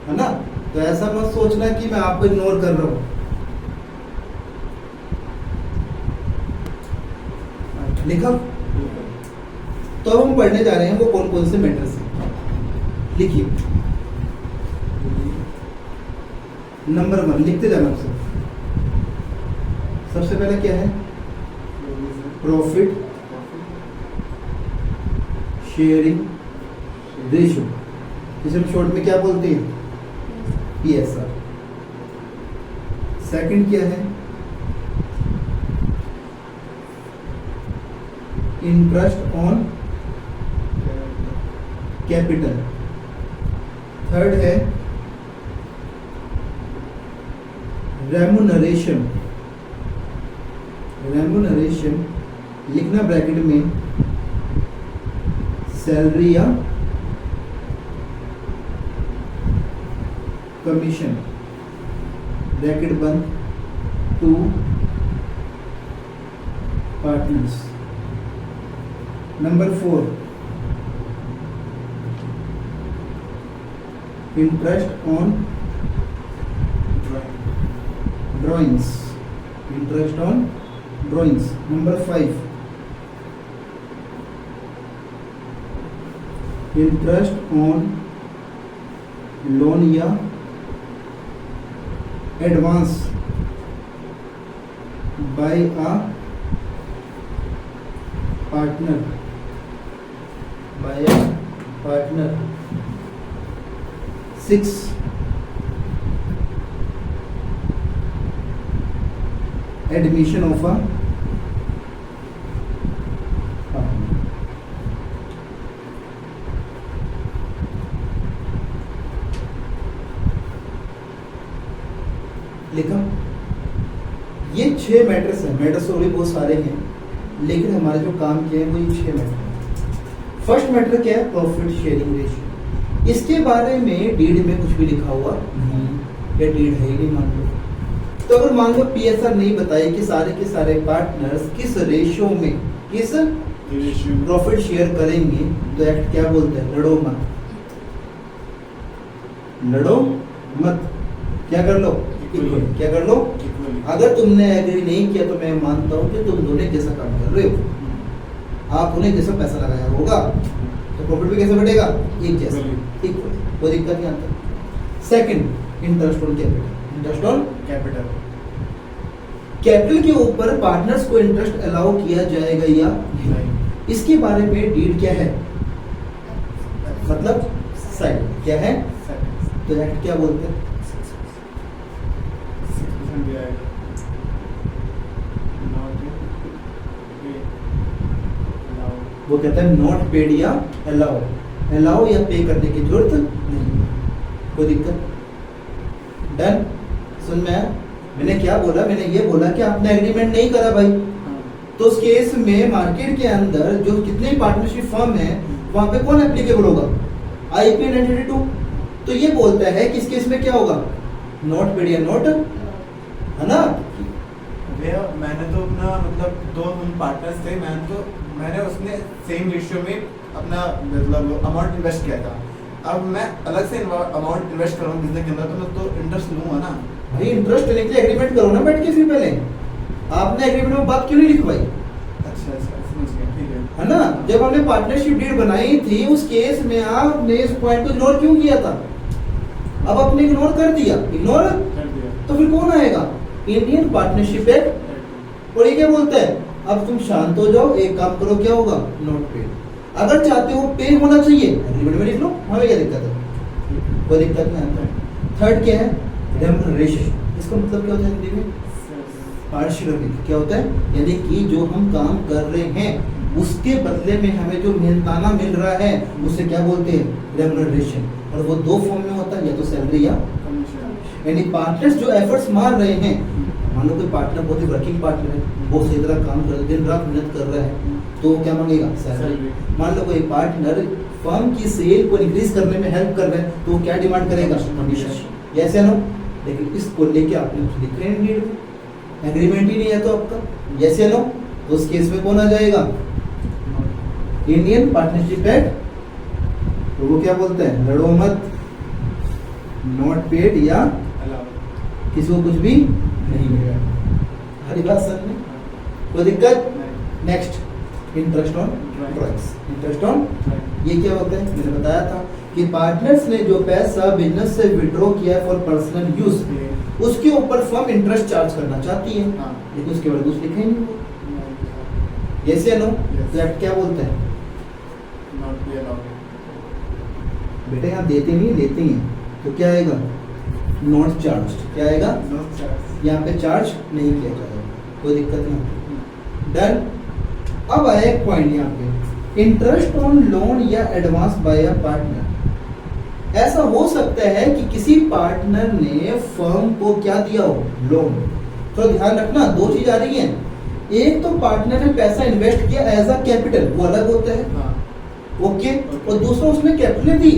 है ना? तो ऐसा मत सोचना कि मैं आपको इग्नोर कर रहा हूं। लिखा? तो अब हम पढ़ने जा रहे हैं वो कौन कौन से मैटर्स हैं। लिखिए, नंबर 1 लिखते जाना आपसे। सबसे पहले क्या है? प्रॉफिट शेयरिंग रेशियो, जिसे हम शॉर्ट में क्या बोलते हैं? PSR। सेकंड क्या है? Interest on capital. थर्ड है रेम्यूनरेशन। रेम्यूनरेशन लिखना ब्रैकेट में सैलरी या कमीशन, ब्रैकेट बंद, to partners. Number 4 interest on drawings, interest on drawings. Number 5 interest on loan या advance by a partner, by a partner. 6 admission of a partner. लिखा। ये 6 matters हैं, matters तो बहुत सारे हैं, लेकिन हमारे जो काम किए हैं वो ये 6 मैटर हैं। फर्स्ट मैटर क्या है? Profit sharing ratio. इसके बारे में डीड में कुछ भी लिखा हुआ नहीं, या डीड है ही नहीं मान लो। तो अगर मान लो पीएसआर नहीं बताए कि सारे के सारे पार्टनर्स किस रेशियो में, किस प्रॉफिट शेयर करेंगे, तो एक्ट क्या बोलते हैं? लड़ो मत, लड़ो मत, क्या कर लो? इक्वली। क्या कर लो? इक्वली। अगर तुमने एग्री नहीं किया तो मैं मानता हूं कि तुम दोनों जैसा काम कर रहे हो, आप उन्हें जैसा पैसा लगाया होगा तो प्रॉफिट भी कैसे बढ़ेगा? एक जैसा, इक्वली, कोई दिक्कत नहीं आता। Second, interest on capital. Interest on capital, capital के ऊपर पार्टनर्स को इंटरेस्ट अलाउ किया जाएगा या नहीं, इसके बारे में डीड क्या है? मतलब साइड क्या है? तो एक्ट क्या बोलते हैं? 6% दिया है। वो कहता है नॉट पेड या अलाउ, अलाउ या पे करने की जरूरत नहीं, कोई दिक्कत? डन। सुन में मैंने क्या बोला? मैंने ये बोला कि आपने एग्रीमेंट नहीं करा भाई, तो उस केस में मार्केट के अंदर जो कितने पार्टनरशिप फर्म है वहां पे कौन एप्लीकेबल होगा? आईपी 982। तो ये बोलता है कि इस केस में क्या होगा? नॉट पेड या नॉट, है ना? भैया मैंने तो अपना मतलब 2 पार्टनर्स थे, मैंने उसने सेम रेशियो में अपना मतलब अमाउंट इन्वेस्ट किया था। अब मैं अलग से अमाउंट इन्वेस्ट करूँ बिजनेस के अंदर तो मैं तो इंटरेस्ट लूंगा ना भाई। इंटरेस्ट लेने के लिए एग्रीमेंट करो ना बैठ के, फिर पहले आपने एग्रीमेंट में बात क्यों नहीं लिखवाई? अच्छा समझ गया, ठीक है ना? जब हमने पार्टनरशिप डीड बनाई थी उस केस में आपने इस पॉइंट को इग्नोर क्यों किया था? अब आपने इग्नोर कर दिया, इग्नोर कर दिया, तो फिर कौन आएगा? Indian partnership act. और ये क्या बोलता है? अब तुम शांत हो जाओ, एक काम करो, क्या होगा? Not paid. अगर चाहते हो पे होना चाहिए एग्रीमेंट में लिख लो, हमें क्या दिक्कत है? कोई दिक्कत नहीं आता। थर्ड क्या है? रेम्युनरेशन। इसका मतलब क्या होता है हिंदी में? पारिश्रमिक। क्या होता है? यानी कि जो हम काम कर रहे हैं उसके बदले में हमें जो मेहनताना मिल रहा है उसे क्या बोलते हैं? रेम्युनरेशन। और वो 2 फॉर्म में होता है, या तो सैलरी या कमीशन। यानी पार्टनर्स जो एफर्ट्स मार रहे हैं, मान लो कोई पार्टनर बहुत ही वर्किंग पार्टनर है, बहुत सही तरह काम कर रहा है, दिन रात मेहनत कर रहा है, तो वो क्या मांगेगा? सैलरी। मान लो कोई पार्टनर फर्म की सेल को इंक्रीज करने में हेल्प कर रहा है, तो वो क्या डिमांड करेगा? कमीशन। ऐसे नो, लेकिन इसको लेके आपने कुछ लिख रहे हैं डीड में, एग्रीमेंट ही नहीं है तो आपका, जैसे नो, तो उस केस में कौन आ जाएगा? Indian partnership act. तो वो क्या बोलते हैं? लड़ो मत, नॉट पेड या किसी को कुछ भी नहीं मिलेगा। हरी बात सर में, कोई दिक्कत? Next, interest on drawings. Interest on, ये क्या होता है? मैंने बताया था कि पार्टनर्स ने जो पैसा बिजनेस से विड्रॉ किया फॉर पर्सनल यूज, उसके ऊपर फर्म इंटरेस्ट चार्ज करना चाहती है, लेकिन उसके बाद कुछ लिखे ही नहीं। यस या नो? एक्ट क्या बोलता है? बेटे यहाँ देते नहीं, लेते हैं, तो क्या आएगा? Not charge. क्या आएगा? यहाँ पे चार्ज नहीं किया जाएगा, कोई दिक्कत नहीं। डन। अब आया एक पॉइंट यहाँ पे, इंटरेस्ट ऑन लोन या एडवांस बाय अ पार्टनर। ऐसा हो सकता है कि किसी पार्टनर ने फर्म को क्या दिया हो? लोन। तो ध्यान रखना, 2 चीज आ रही हैं। एक तो पार्टनर ने पैसा इन्वेस्ट किया एज अ कैपिटल, वो अलग होता है, ओके। और दूसरा उसने कैपिटल दी,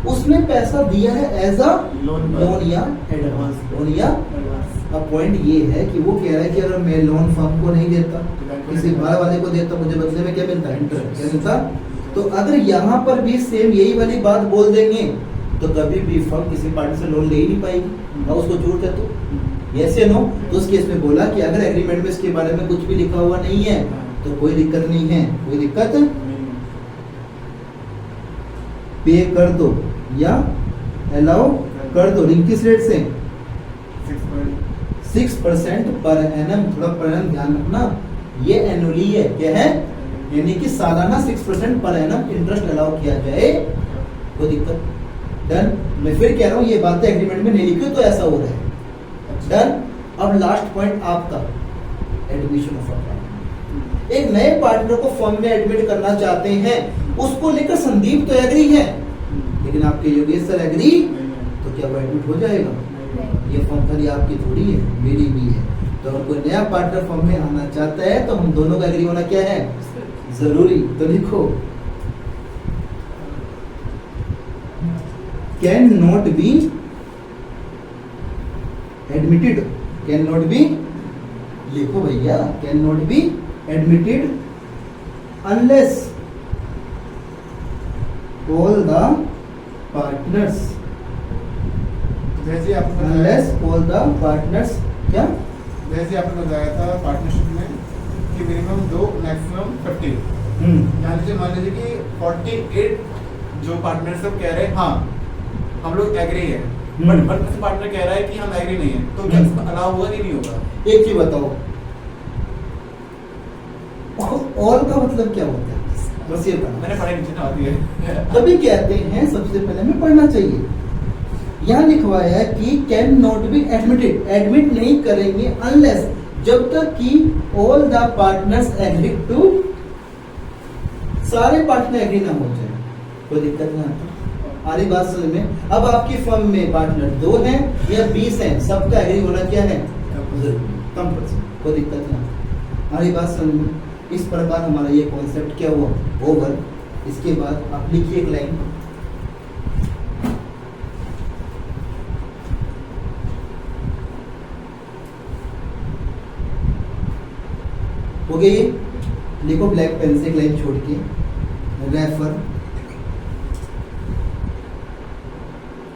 उसने पैसा दिया है एज अ लोन या एडवांस। लोन या अब पॉइंट ये है कि वो कह रहा है कि अगर मैं लोन फर्म को नहीं देता, किसी बाहर वाले को देता, मुझे बदले में क्या मिलता है? इंटरेस्ट। क्या मिलता? तो अगर यहाँ पर भी सेम यही वाली बात बोल देंगे तो कभी भी फर्म किसी पार्टी से लोन ले ही नहीं पाएगी, और उसको जरूरत है तो यस या नो? तो उस केस में बोला कि अगर एग्रीमेंट में इसके बारे में कुछ भी लिखा हुआ नहीं है तो कोई दिक्कत नहीं है, कोई दिक्कत पे कर दो या अलाउ कर दो। लिंक किस रेट से? 6% पर एनम। थोड़ा पर एनम ध्यान रखना, ये एनुअली है, क्या है? यानी कि सालाना 6% पर एनम इंटरेस्ट अलाउ किया जाए, कोई दिक्कत? डन। मैं फिर कह रहा हूँ ये बातें एग्रीमेंट में नहीं लिखी तो ऐसा हो रहा है। डन। अब लास्ट पॉइंट आपका, एडमिशन ऑफ पार्टनर। एक नए पार्टनर को फर्म में एडमिट करना चाहते हैं, उसको लेकर संदीप तो एग्री है, लेकिन आपके योगेश सर एग्री, तो क्या वो एडमिट हो जाएगा? नहीं। ये फॉर्म खाली आपकी थोड़ी है, मेरी भी है। तो अगर कोई नया पार्टनर फॉर्म में आना चाहता है तो हम दोनों का एग्री होना क्या है, जरूरी। तो लिखो can not be admitted, can not B, लिखो भैया, can not be admitted unless all the partners, जैसे आपने बताया, अनलेस ऑल द पार्टनर्स क्या, जैसे आपने बताया था पार्टनरशिप में कि मिनिमम 2 मैक्सिमम 50। मान लीजिए कि 48 जो पार्टनर सब कह रहे हैं हाँ हम लोग एग्री है, बट 1% पार्टनर कह रहा है कि हम एग्री नहीं है, तो क्या इसमें अलाउ होगा कि नहीं होगा? एक चीज बताओ, ऑल का मतलब क्या होता है, बस ये बताओ। मैंने पढ़ाई नीचे ना आती है। तभी कहते हैं सबसे पहले हमें पढ़ना चाहिए। यहाँ लिखवाया है कि can not be admitted, admit नहीं करेंगे अनलेस, जब तक कि all the partners agree to, सारे पार्टनर एग्री ना हो जाए, कोई दिक्कत ना आता। आ रही बात समझ में? अब आपकी फर्म में पार्टनर 2 हैं या 20 हैं, सबका एग्री होना क्या है, कंपल्सरी, कोई दिक्कत ना। आ रही बात समझ में? इस प्रकार हमारा ये कॉन्सेप्ट क्या हुआ, ओवर। इसके बाद आप लिखिए एक लाइन, हो गया ये, लिखो ब्लैक पेन से एक लाइन छोड़ के, रेफर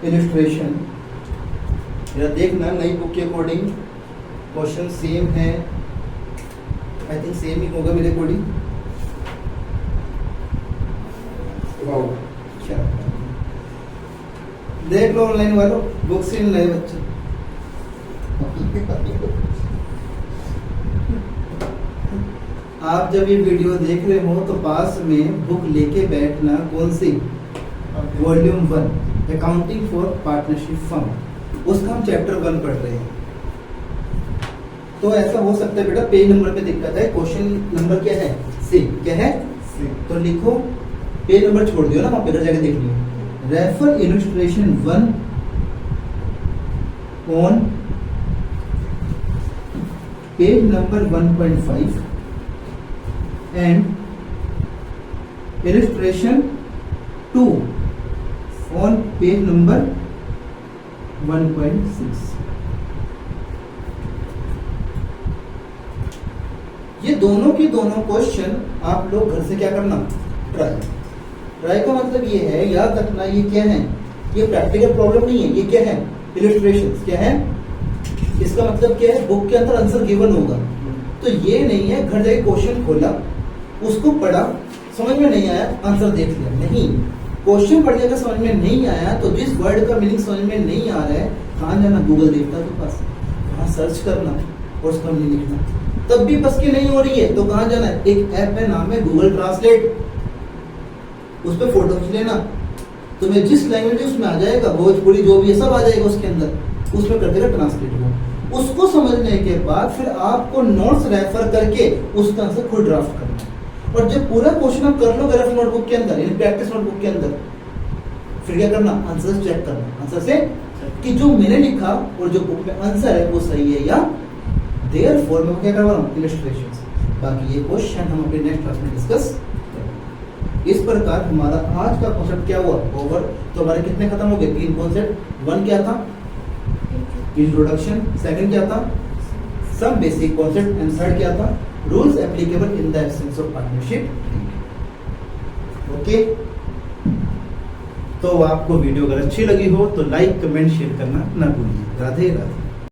इलस्ट्रेशन। या देखना नई बुक के अकॉर्डिंग क्वेश्चन सेम है, आई थिंक सेम ही होगा मेरे अकॉर्डिंग। अच्छा देख लो ऑनलाइन वालों, बुक से नए बच्चे। आप जब ये वीडियो देख रहे हो तो पास में बुक लेके बैठना, कौन सी, volume 1 accounting for partnership firm, उसका हम चैप्टर 1 पढ़ रहे हैं। तो ऐसा हो सकता है बेटा पेज नंबर पे दिक्कत है, क्वेश्चन नंबर क्या है, सी, क्या है, सी। तो लिखो, पेज नंबर छोड़ दियो ना, वहां पे घर जाके देख लियो। Refer illustration 1 on page number 1.5 and illustration 2 on page number 1.6। ये दोनों के दोनों क्वेश्चन आप लोग घर से क्या करना, ट्राई का मतलब ये है, याद रखना ये क्या है, ये प्रैक्टिकल प्रॉब्लम नहीं है, ये क्या है, इलस्ट्रेशंस। क्या है, इसका मतलब क्या है, बुक के अंदर आंसर गिवन होगा। तो ये नहीं है घर जाके क्वेश्चन खोला, उसको पढ़ा, समझ में नहीं आया, आंसर देख लिया, नहीं। क्वेश्चन पढ़ के समझ में नहीं आया तो जिस वर्ड का मीनिंग समझ में नहीं आ रहा है, कहाँ जाना, गूगल देवता के पास, वहां सर्च करना और उसका मीनिंग लिखना। तब भी बस की नहीं हो रही है तो कहाँ जाना है, एक ऐप है, नाम है गूगल ट्रांसलेट, उस पर फोटो खींच लेना, तुम्हें जिस लैंग्वेज उसमें आ जाएगा, भोजपुरी जो भी है सब आ जाएगा उसके अंदर, उसमें कर देगा ट्रांसलेट वो। उसको समझने के बाद फिर आपको नोट्स रेफर करके उस तरह से खुद ड्राफ्ट करना है। और जब पूरा क्वेश्चन आप कर लो रफ नोटबुक के अंदर, यानी प्रैक्टिस नोटबुक के अंदर, फिर क्या करना, आंसर चेक करना, आंसर से कि जो मैंने लिखा और जो बुक में आंसर है वो सही है या, देयरफॉर मैं क्या करवा रहा हूँ, इलस्ट्रेशंस। बाकी ये क्वेश्चन हम अपने नेक्स्ट क्लास में डिस्कस करेंगे। इस प्रकार हमारा आज का कॉन्सेप्ट क्या हुआ, ओवर। तो हमारे कितने खत्म हो गए, 3 कॉन्सेप्ट। 1 क्या था, इंट्रोडक्शन, सेकंड क्या था, some basic concept, and third क्या था, rules applicable in the absence of partnership. Okay, तो आपको वीडियो अगर अच्छी लगी हो तो लाइक, कमेंट, शेयर करना ना भूलिए। राधे राधे।